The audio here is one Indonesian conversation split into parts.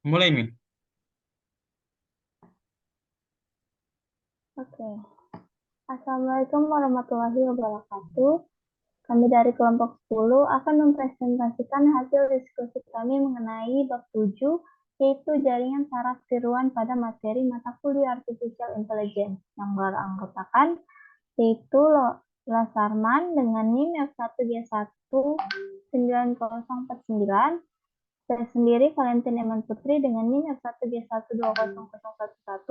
Mulai, Mi. Oke. Assalamualaikum warahmatullahi wabarakatuh. Kami dari kelompok 10 akan mempresentasikan hasil diskusi kami mengenai bab 7, yaitu jaringan saraf tiruan pada materi mata kuliah Artificial Intelligence yang beranggotakan yaitu Lasarman dengan NIM F1G19049, saya sendiri Valentin Eman Putri dengan NIM F1G1200111,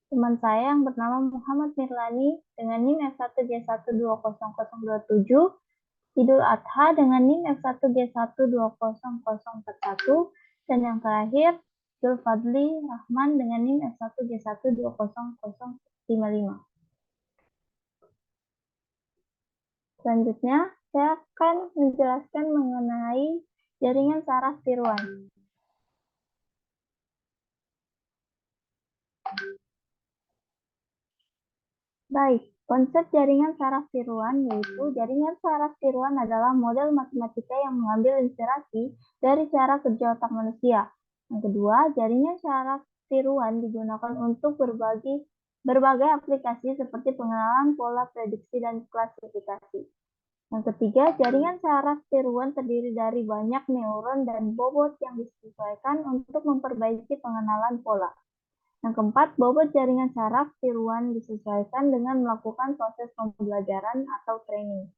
teman saya yang bernama Muhammad Mirlani dengan NIM F1G1200027, Idul Adha dengan NIM F1G1200041, dan yang terakhir Zulfadli Rahman dengan NIM F1G1200055. Selanjutnya, saya akan menjelaskan mengenai jaringan saraf tiruan. Baik, konsep jaringan saraf tiruan yaitu jaringan saraf tiruan adalah model matematika yang mengambil inspirasi dari cara kerja otak manusia. Yang kedua, jaringan saraf tiruan digunakan untuk berbagai aplikasi seperti pengenalan pola, prediksi, dan klasifikasi. Yang ketiga, jaringan saraf tiruan terdiri dari banyak neuron dan bobot yang disesuaikan untuk memperbaiki pengenalan pola. Yang keempat, bobot jaringan saraf tiruan disesuaikan dengan melakukan proses pembelajaran atau training.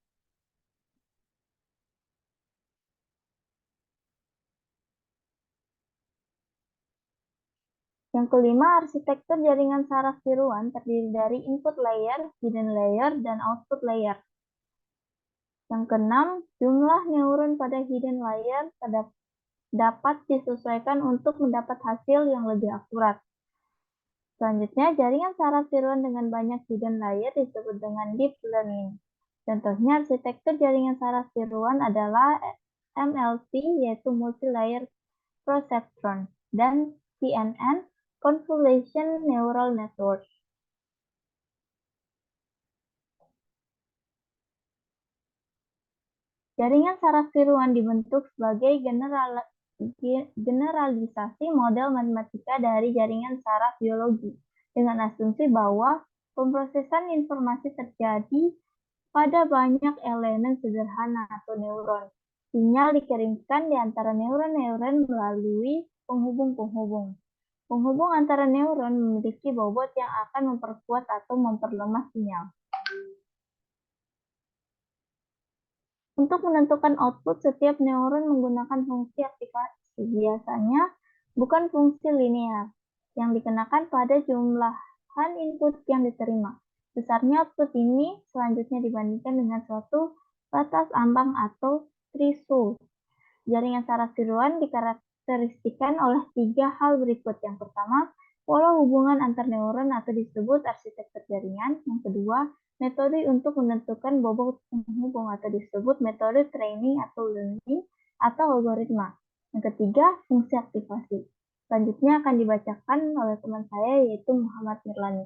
Yang kelima, arsitektur jaringan saraf tiruan terdiri dari input layer, hidden layer, dan output layer. Yang keenam, jumlah neuron pada hidden layer dapat disesuaikan untuk mendapat hasil yang lebih akurat. Selanjutnya, jaringan saraf tiruan dengan banyak hidden layer disebut dengan deep learning. Contohnya, arsitektur jaringan saraf tiruan adalah MLP, yaitu Multi-Layer Perceptron, dan CNN, Convolution Neural Network. Jaringan saraf tiruan dibentuk sebagai generalisasi model matematika dari jaringan saraf biologi, dengan asumsi bahwa pemrosesan informasi terjadi pada banyak elemen sederhana atau neuron. Sinyal dikirimkan di antara neuron-neuron melalui penghubung-penghubung. Penghubung antara neuron memiliki bobot yang akan memperkuat atau memperlemah sinyal. Untuk menentukan output, setiap neuron menggunakan fungsi aktivasi, biasanya bukan fungsi linear, yang dikenakan pada jumlahan input yang diterima. Besarnya output ini selanjutnya dibandingkan dengan suatu batas ambang atau threshold. Jaringan saraf tiruan dikarakteristikan oleh 3 hal berikut. Yang pertama, pola hubungan antar neuron atau disebut arsitektur jaringan. Yang kedua, metode untuk menentukan bobot penghubung atau disebut metode training atau learning atau algoritma. Yang ketiga, fungsi aktivasi. Selanjutnya akan dibacakan oleh teman saya yaitu Muhammad Mirlani.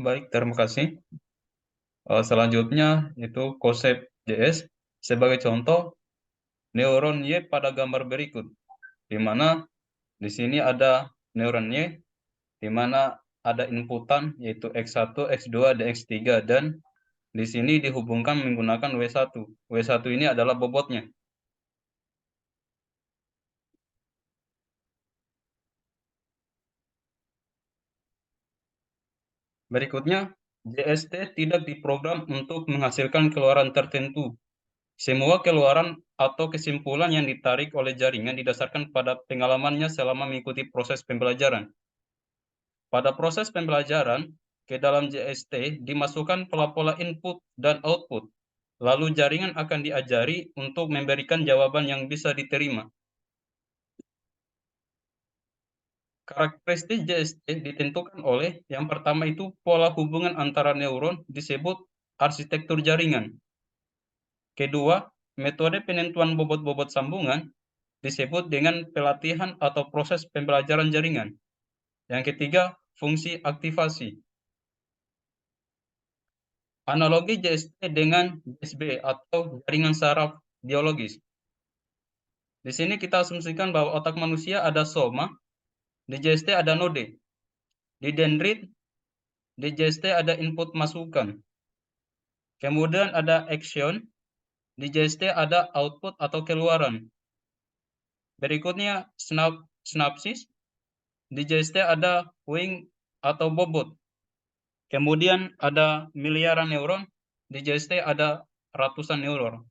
Baik, terima kasih. Selanjutnya itu konsep JS. Sebagai contoh, neuron Y pada gambar berikut, di mana di sini ada neuron Y, di mana ada inputan yaitu X1, X2, dan X3, dan di sini dihubungkan menggunakan W1. W1 ini adalah bobotnya. Berikutnya, JST tidak diprogram untuk menghasilkan keluaran tertentu. Semua keluaran atau kesimpulan yang ditarik oleh jaringan didasarkan pada pengalamannya selama mengikuti proses pembelajaran. Pada proses pembelajaran, ke dalam JST dimasukkan pola-pola input dan output. Lalu jaringan akan diajari untuk memberikan jawaban yang bisa diterima. Karakteristik JST ditentukan oleh yang pertama itu pola hubungan antara neuron disebut arsitektur jaringan. Kedua, metode penentuan bobot-bobot sambungan disebut dengan pelatihan atau proses pembelajaran jaringan. Yang ketiga, fungsi aktivasi. Analogi JST dengan JSB atau jaringan saraf biologis. Di sini kita asumsikan bahwa otak manusia ada soma, di JST ada node. Di dendrit, di JST ada input masukan. Kemudian ada action, di JST ada output atau keluaran. Berikutnya sinapsis, di JST ada wing atau bobot. Kemudian ada miliaran neuron, di JST ada ratusan neuron.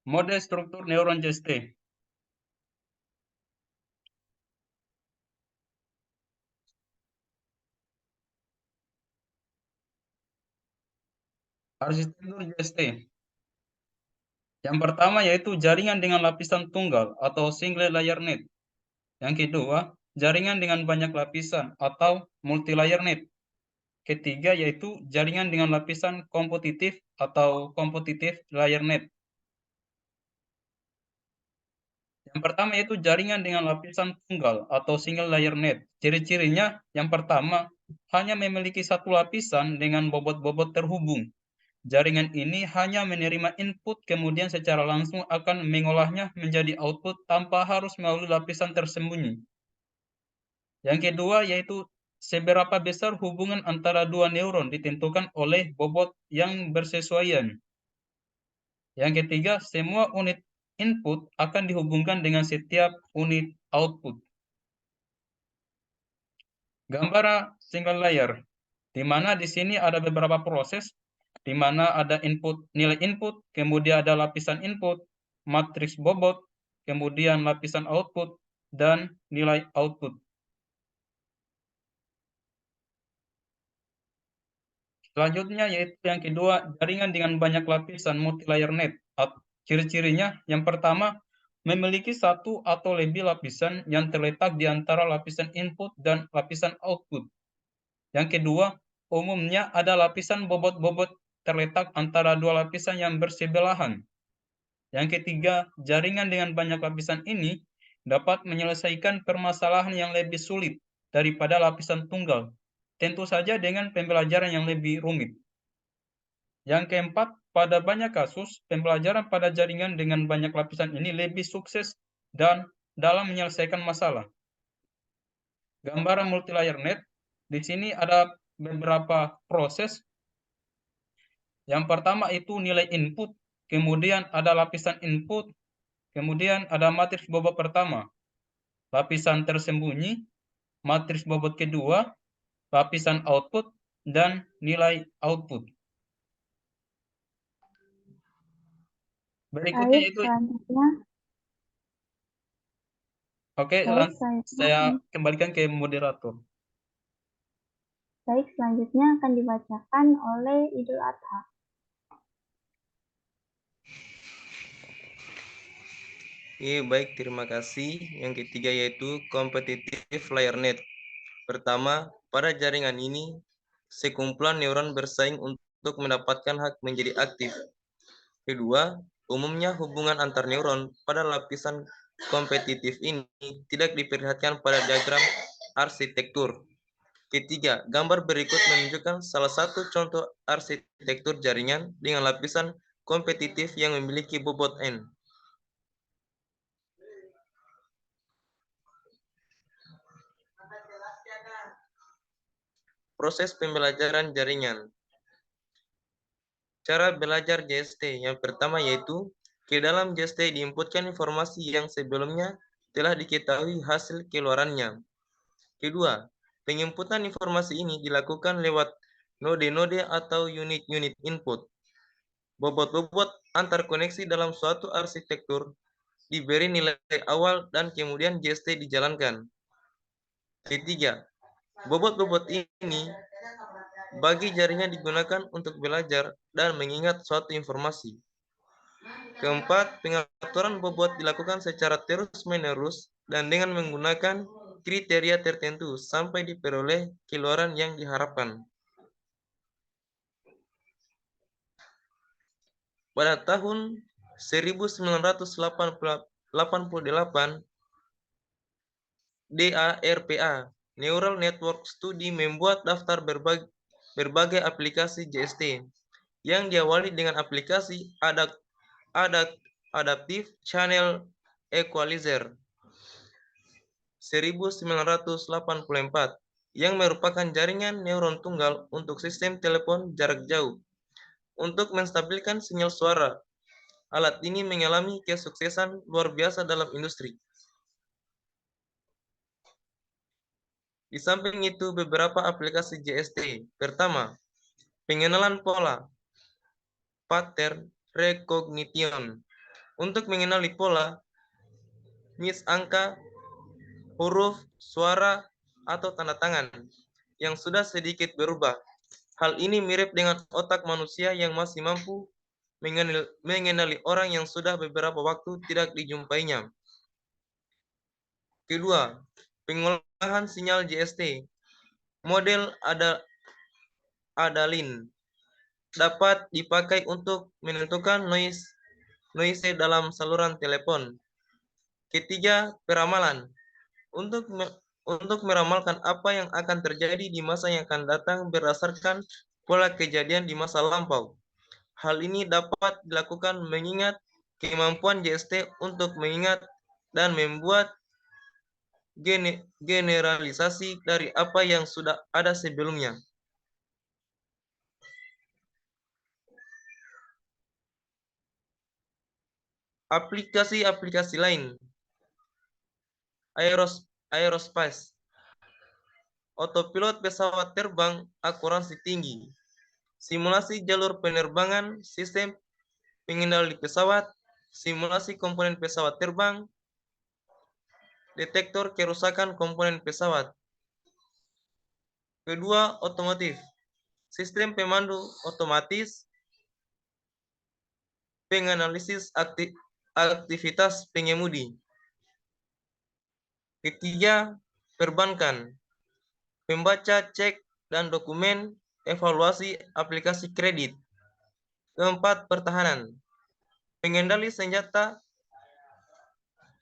Mode struktur neuron JST. Arsitektur JST. Yang pertama yaitu jaringan dengan lapisan tunggal atau single layer net. Yang kedua, jaringan dengan banyak lapisan atau multi-layer net. Ketiga yaitu jaringan dengan lapisan kompetitif atau competitive layer net. Yang pertama yaitu jaringan dengan lapisan tunggal atau single layer net. Ciri-cirinya yang pertama, hanya memiliki satu lapisan dengan bobot-bobot terhubung. Jaringan ini hanya menerima input kemudian secara langsung akan mengolahnya menjadi output tanpa harus melalui lapisan tersembunyi. Yang kedua yaitu seberapa besar hubungan antara dua neuron ditentukan oleh bobot yang bersesuaian. Yang ketiga, semua unit input akan dihubungkan dengan setiap unit output. Gambar single layer, di mana di sini ada beberapa proses, di mana ada nilai input, kemudian ada lapisan input, matriks bobot, kemudian lapisan output, dan nilai output. Selanjutnya yaitu yang kedua, jaringan dengan banyak lapisan multi-layer net. Ciri-cirinya yang pertama, memiliki satu atau lebih lapisan yang terletak di antara lapisan input dan lapisan output. Yang kedua, umumnya ada lapisan bobot-bobot terletak antara dua lapisan yang bersebelahan. Yang ketiga, jaringan dengan banyak lapisan ini dapat menyelesaikan permasalahan yang lebih sulit daripada lapisan tunggal. Tentu saja dengan pembelajaran yang lebih rumit. Yang keempat, pada banyak kasus, pembelajaran pada jaringan dengan banyak lapisan ini lebih sukses dan dalam menyelesaikan masalah. Gambaran multi-layer net, di sini ada beberapa proses. Yang pertama itu nilai input, kemudian ada lapisan input, kemudian ada matriks bobot pertama, lapisan tersembunyi, matriks bobot kedua, lapisan output, dan nilai output. Berikutnya Baik, itu, selanjutnya. oke, Baik, selanjutnya saya kembalikan ke moderator. Baik, selanjutnya akan dibacakan oleh Idul Adha. Baik, terima kasih. Yang ketiga yaitu competitive layer net. Pertama, pada jaringan ini, sekumpulan neuron bersaing untuk mendapatkan hak menjadi aktif. Kedua, umumnya hubungan antar neuron pada lapisan kompetitif ini tidak diperlihatkan pada diagram arsitektur. Ketiga, gambar berikut menunjukkan salah satu contoh arsitektur jaringan dengan lapisan kompetitif yang memiliki bobot N. Proses pembelajaran jaringan. Cara belajar JST yang pertama yaitu ke dalam JST diinputkan informasi yang sebelumnya telah diketahui hasil keluarannya. Kedua, penginputan informasi ini dilakukan lewat node-node atau unit-unit input. Bobot-bobot antar koneksi dalam suatu arsitektur diberi nilai awal dan kemudian JST dijalankan. Ketiga, bobot-bobot ini bagi jaringan digunakan untuk belajar dan mengingat suatu informasi. Keempat, pengaturan bobot dilakukan secara terus-menerus dan dengan menggunakan kriteria tertentu sampai diperoleh keluaran yang diharapkan. Pada tahun 1988, DARPA, Neural Network Study, membuat daftar berbagai aplikasi JST yang diawali dengan aplikasi Adaptive Channel Equalizer 1984 yang merupakan jaringan neuron tunggal untuk sistem telepon jarak jauh. Untuk menstabilkan sinyal suara, alat ini mengalami kesuksesan luar biasa dalam industri. Di samping itu, beberapa aplikasi JST. Pertama, pengenalan pola, pattern recognition. Untuk mengenali pola, angka, huruf, suara, atau tanda tangan yang sudah sedikit berubah. Hal ini mirip dengan otak manusia yang masih mampu mengenali orang yang sudah beberapa waktu tidak dijumpainya. Kedua, pengolahan sinyal JST. Model Adalin dapat dipakai untuk menentukan noise dalam saluran telepon. Ketiga, peramalan. Untuk meramalkan apa yang akan terjadi di masa yang akan datang berdasarkan pola kejadian di masa lampau. Hal ini dapat dilakukan mengingat kemampuan JST untuk mengingat dan membuat generalisasi dari apa yang sudah ada sebelumnya. Aplikasi-aplikasi lain. Aerospace. Autopilot pesawat terbang akurasi tinggi. Simulasi jalur penerbangan, sistem pengendali pesawat, simulasi komponen pesawat terbang, detektor kerusakan komponen pesawat. Kedua, otomotif. Sistem pemandu otomatis, penganalisis aktivitas pengemudi. Ketiga, perbankan. Membaca cek dan dokumen, evaluasi aplikasi kredit. Keempat, pertahanan. Pengendali senjata,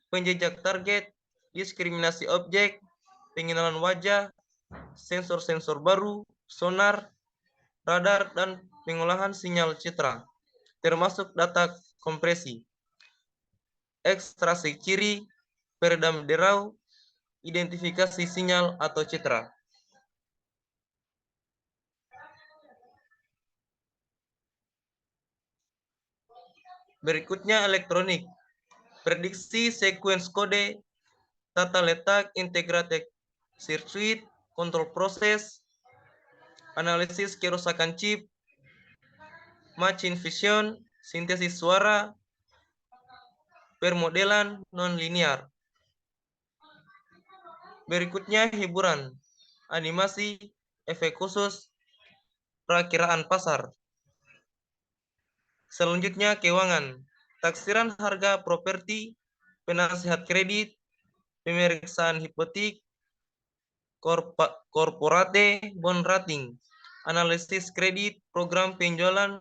penjejak target, diskriminasi objek, pengenalan wajah, sensor-sensor baru, sonar, radar, dan pengolahan sinyal citra, termasuk data kompresi, ekstraksi ciri, peredam derau, identifikasi sinyal atau citra. Berikutnya elektronik, prediksi sekuens kode, tata letak integrated circuit, kontrol proses, analisis kerusakan chip, machine vision, sintesis suara, permodelan non-linear. Berikutnya hiburan, animasi, efek khusus, perakiraan pasar. Selanjutnya keuangan, taksiran harga properti, penasihat kredit, pemeriksaan hipotek, korporate bond rating, analisis kredit, program penjualan,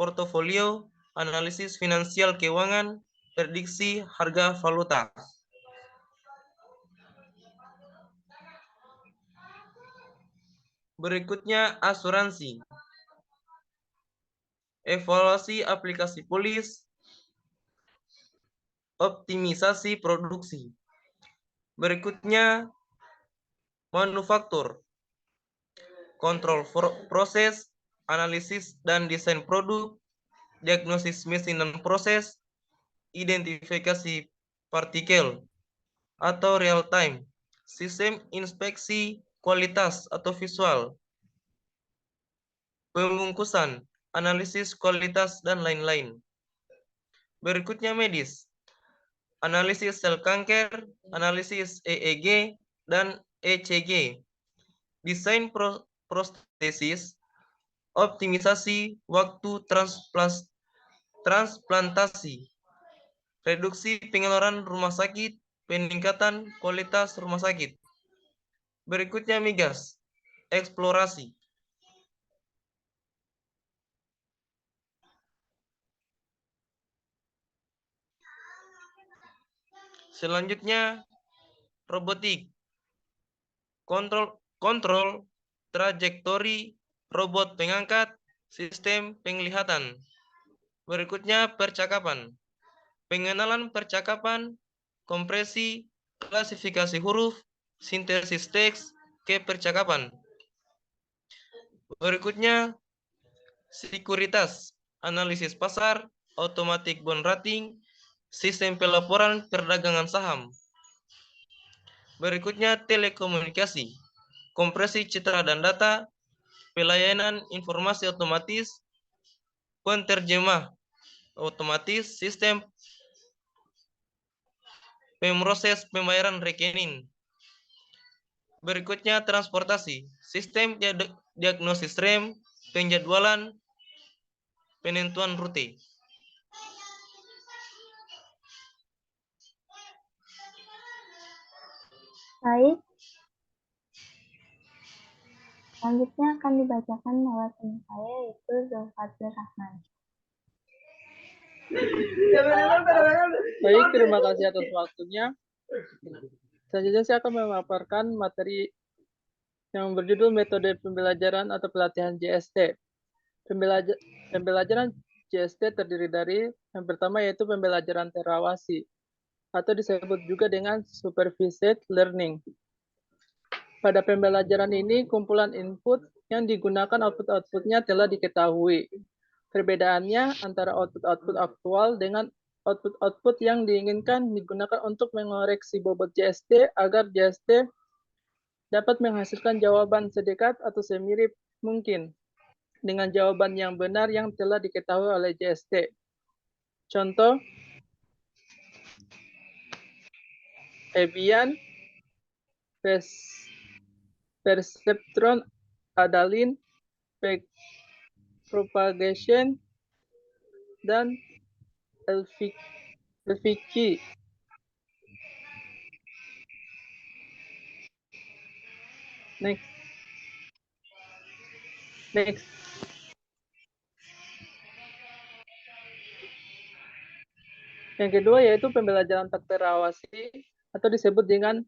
portofolio, analisis finansial keuangan, prediksi harga valuta. Berikutnya asuransi. Evaluasi aplikasi polis, optimisasi produksi. Berikutnya manufaktur. Kontrol proses, analisis dan desain produk, diagnosis mesin dan proses, identifikasi partikel atau real time, sistem inspeksi kualitas atau visual, pembungkusan, analisis kualitas, dan lain-lain. Berikutnya medis, analisis sel kanker, analisis EEG, dan ECG, desain prostesis, optimisasi waktu transplantasi, reduksi pengeluaran rumah sakit, peningkatan kualitas rumah sakit. Berikutnya migas, eksplorasi. Selanjutnya robotik, kontrol trajektori robot pengangkat, sistem penglihatan. Berikutnya percakapan. Pengenalan percakapan, kompresi, klasifikasi huruf, sintesis teks ke percakapan. Berikutnya sekuritas, analisis pasar, automatic bond rating, sistem pelaporan perdagangan saham. Berikutnya telekomunikasi, kompresi citra dan data, pelayanan informasi otomatis, penerjemah otomatis, sistem pemroses pembayaran rekening. Berikutnya transportasi, sistem diagnosis rem, penjadwalan, penentuan rute. Baik, selanjutnya akan dibacakan oleh teman saya yaitu Zulfadli Rahman. Baik, terima kasih atas waktunya. Selanjutnya saya akan memaparkan materi yang berjudul metode pembelajaran atau pelatihan JST. Pembelajaran JST terdiri dari yang pertama yaitu pembelajaran terawasi atau disebut juga dengan supervised learning. Pada pembelajaran ini, kumpulan input yang digunakan output-outputnya telah diketahui. Perbedaannya antara output-output aktual dengan output-output yang diinginkan digunakan untuk mengoreksi bobot JST agar JST dapat menghasilkan jawaban sedekat atau semirip mungkin dengan jawaban yang benar yang telah diketahui oleh JST. Contoh, Ebian, perceptron, adalin, propagation, dan Elfiki. Next. Yang kedua yaitu pembelajaran tak terawasi atau disebut dengan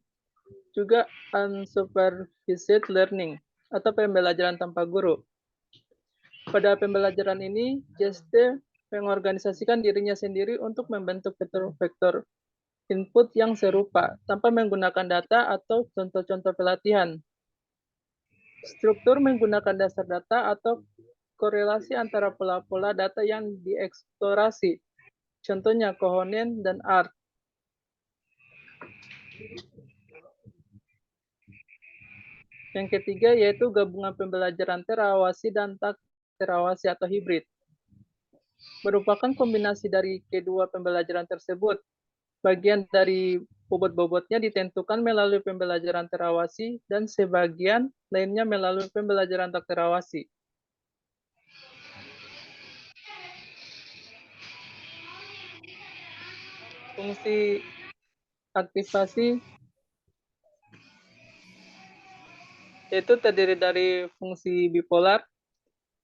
juga unsupervised learning atau pembelajaran tanpa guru. Pada pembelajaran ini, JST mengorganisasikan dirinya sendiri untuk membentuk vektor-vektor input yang serupa tanpa menggunakan data atau contoh-contoh pelatihan. Struktur menggunakan dasar data atau korelasi antara pola-pola data yang dieksplorasi. Contohnya Kohonen dan Art. Yang ketiga yaitu gabungan pembelajaran terawasi dan tak terawasi atau hibrid. Merupakan kombinasi dari kedua pembelajaran tersebut. Bagian dari bobot-bobotnya ditentukan melalui pembelajaran terawasi dan sebagian lainnya melalui pembelajaran tak terawasi. Fungsi aktivasi itu terdiri dari fungsi bipolar,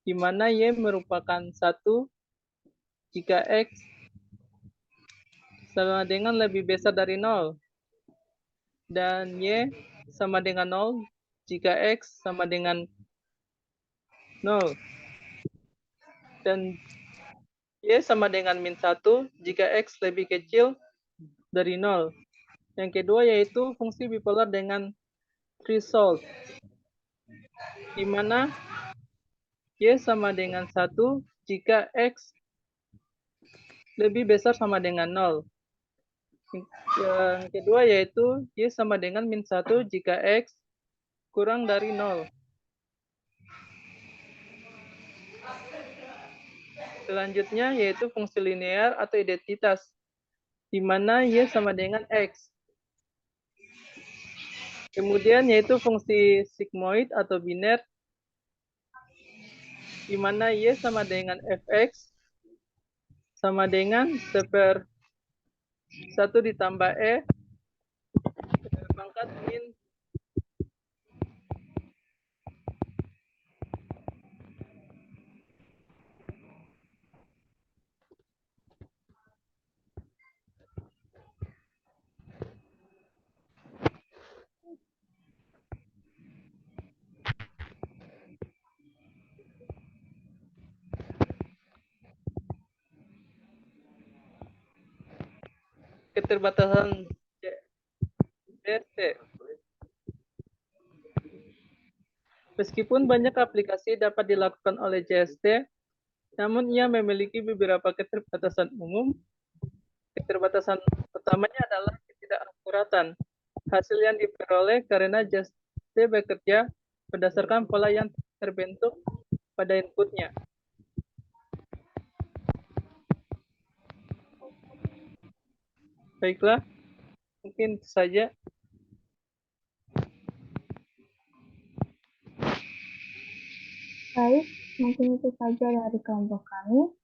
di mana Y merupakan 1 jika X sama dengan lebih besar dari 0. Dan Y sama dengan 0 jika X sama dengan 0. Dan Y sama dengan min 1 jika X lebih kecil dari 0. Yang kedua yaitu fungsi bipolar dengan threshold, di mana Y sama dengan 1 jika X lebih besar sama dengan 0. Yang kedua yaitu Y sama dengan min 1 jika X kurang dari 0. Selanjutnya yaitu fungsi linear atau identitas, di mana Y sama dengan X. Kemudian yaitu fungsi sigmoid atau biner, di mana Y sama dengan Fx sama dengan 1/1 ditambah E pangkat min keterbatasan JST. Meskipun banyak aplikasi dapat dilakukan oleh JST, namun ia memiliki beberapa keterbatasan umum. Keterbatasan pertamanya adalah ketidakakuratan. Hasil yang diperoleh karena JST bekerja berdasarkan pola yang terbentuk pada inputnya. Baiklah, mungkin itu saja. Baik, mungkin itu saja dari kelompok kami.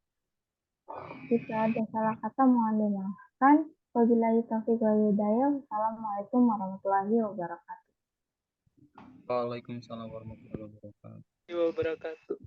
Jika ada salah kata mohon dimaafkan. Wabillahi taufiq wal hidayah. Wassalamualaikum warahmatullahi wabarakatuh. Waalaikumsalam warahmatullahi wabarakatuh. Wabarakatuh.